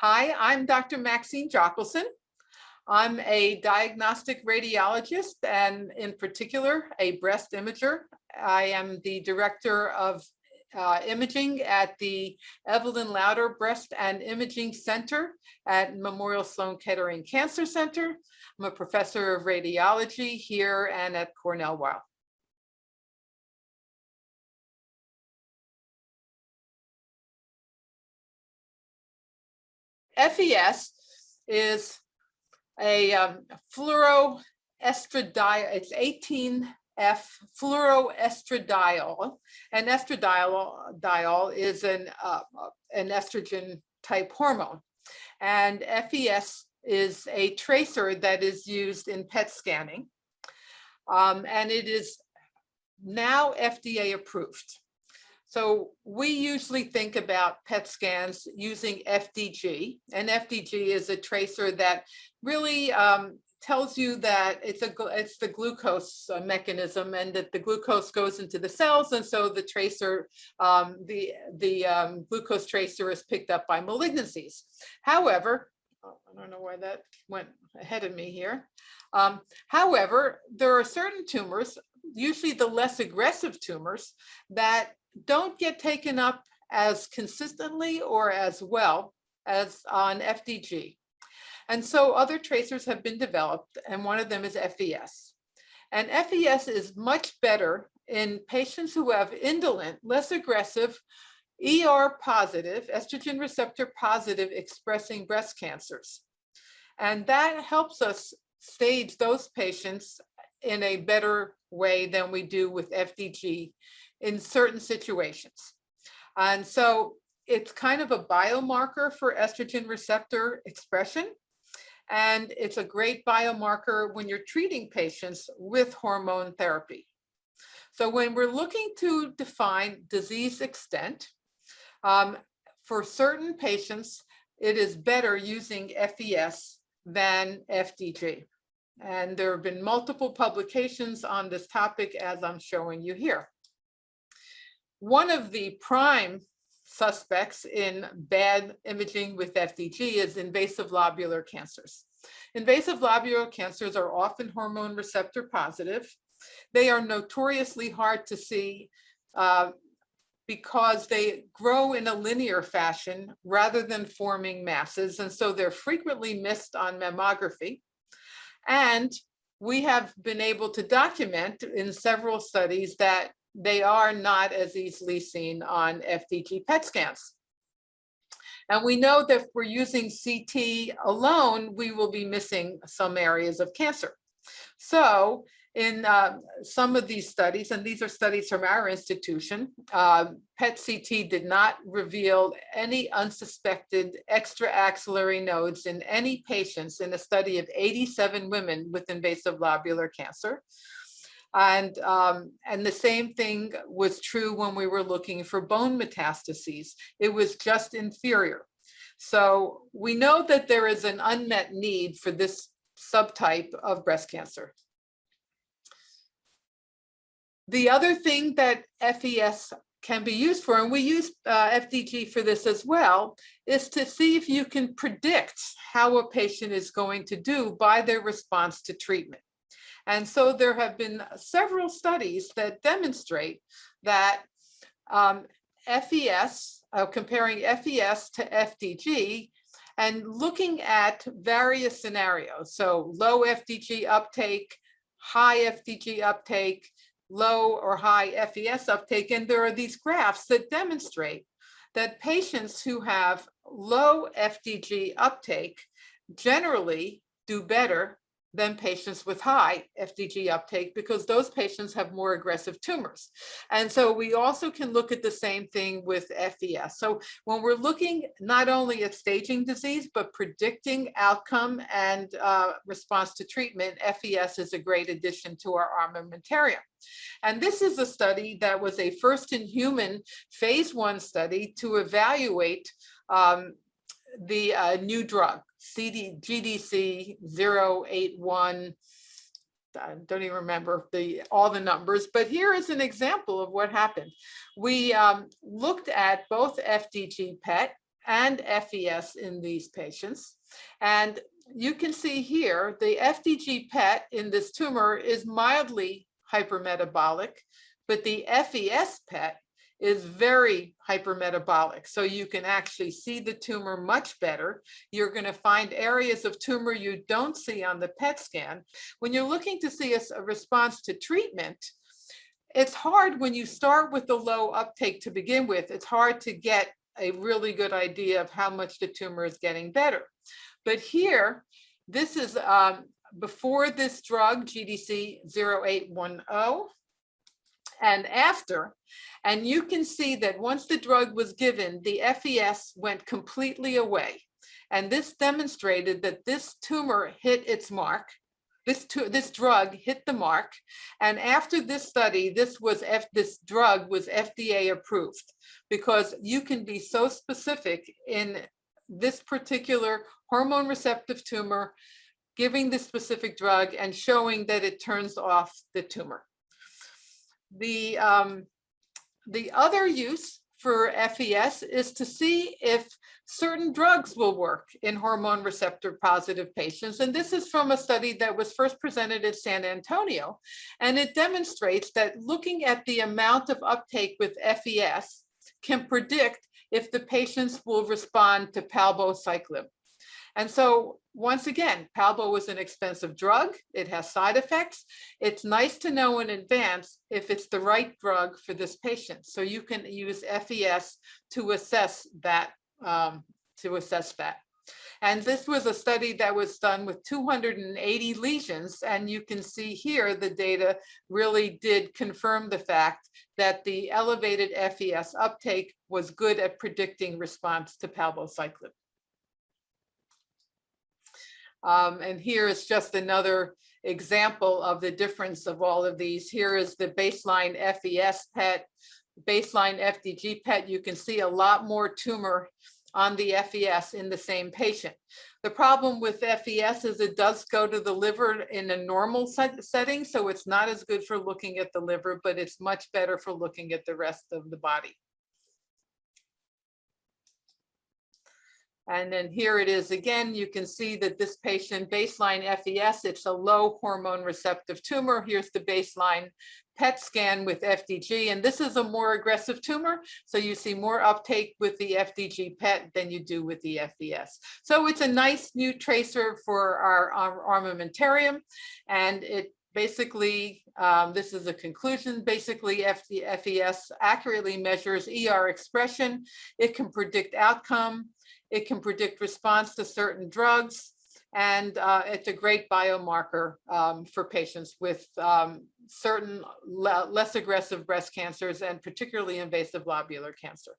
Hi, I'm Dr. Maxine Jochelson. I'm a diagnostic radiologist and in particular a breast imager. I am the director of imaging at the Evelyn Lauder Breast and Imaging Center at Memorial Sloan Kettering Cancer Center. I'm a professor of radiology here and at Cornell Weill. FES is a fluoroestradiol, it's 18F fluoroestradiol, and estradiol is an estrogen type hormone. And FES is a tracer that is used in PET scanning, and it is now FDA approved. So we usually think about PET scans using FDG, and FDG is a tracer that really tells you that it's the glucose mechanism, and that the glucose goes into the cells, and so the tracer, the glucose tracer is picked up by malignancies. However, I don't know why that went ahead of me here. However, there are certain tumors, usually the less aggressive tumors, that don't get taken up as consistently or as well as on FDG. And so other tracers have been developed, and one of them is FES. And FES is much better in patients who have indolent, less aggressive, ER positive, estrogen receptor positive expressing breast cancers. And that helps us stage those patients in a better way than we do with FDG in certain situations. And so it's kind of a biomarker for estrogen receptor expression. And it's a great biomarker when you're treating patients with hormone therapy. So when we're looking to define disease extent, for certain patients, it is better using FES than FDG. And there have been multiple publications on this topic, as I'm showing you here. One of the prime suspects in bad imaging with FDG is invasive lobular cancers. Invasive lobular cancers are often hormone receptor positive. They are notoriously hard to see because they grow in a linear fashion rather than forming masses, and so they're frequently missed on mammography. And we have been able to document in several studies that they are not as easily seen on FDG PET scans. And we know that if we're using CT alone, we will be missing some areas of cancer. So in some of these studies, and these are studies from our institution, PET-CT did not reveal any unsuspected extraaxillary nodes in any patients in a study of 87 women with invasive lobular cancer. And the same thing was true when we were looking for bone metastases. It was just inferior. So we know that there is an unmet need for this subtype of breast cancer. The other thing that FES can be used for, and we use FDG for this as well, is to see if you can predict how a patient is going to do by their response to treatment. And so there have been several studies that demonstrate that FES, comparing FES to FDG, and looking at various scenarios. So low FDG uptake, high FDG uptake, low or high FES uptake. And there are these graphs that demonstrate that patients who have low FDG uptake generally do better than patients with high FDG uptake, because those patients have more aggressive tumors. And so we also can look at the same thing with FES. So when we're looking not only at staging disease, but predicting outcome and response to treatment, FES is a great addition to our armamentarium. And this is a study that was a first-in-human phase 1 study to evaluate the new drug, GDC 081. I don't even remember all the numbers, but here is an example of what happened. We looked at both FDG PET and FES in these patients. And you can see here, the FDG PET in this tumor is mildly hypermetabolic, but the FES PET is very hypermetabolic. So you can actually see the tumor much better. You're going to find areas of tumor you don't see on the PET scan. When you're looking to see a response to treatment, it's hard when you start with the low uptake to begin with. It's hard to get a really good idea of how much the tumor is getting better. But here, this is before this drug, GDC 0810, and after. And you can see that once the drug was given, the FES went completely away. And this demonstrated that this tumor hit its mark. This drug hit the mark. And after this study, this drug was FDA approved, because you can be so specific in this particular hormone receptive tumor, giving this specific drug and showing that it turns off the tumor. The other use for FES is to see if certain drugs will work in hormone receptor positive patients. And this is from a study that was first presented at San Antonio. And it demonstrates that looking at the amount of uptake with FES can predict if the patients will respond to palbociclib. And so once again, palbo is an expensive drug. It has side effects. It's nice to know in advance if it's the right drug for this patient. So you can use FES to assess that. And this was a study that was done with 280 lesions. And you can see here the data really did confirm the fact that the elevated FES uptake was good at predicting response to palbociclib. And here is just another example of the difference of all of these. Here is the baseline FES-PET, baseline FDG-PET. You can see a lot more tumor on the FES in the same patient. The problem with FES is it does go to the liver in a normal setting, so it's not as good for looking at the liver, but it's much better for looking at the rest of the body. And then here it is again. You can see that this patient baseline FES, it's a low hormone receptive tumor. Here's the baseline PET scan with FDG, and this is a more aggressive tumor. So you see more uptake with the FDG PET than you do with the FES. So it's a nice new tracer for our armamentarium. And it basically, this is a conclusion, basically FES accurately measures ER expression. It can predict outcome. It can predict response to certain drugs, and it's a great biomarker for patients with certain less aggressive breast cancers and particularly invasive lobular cancer.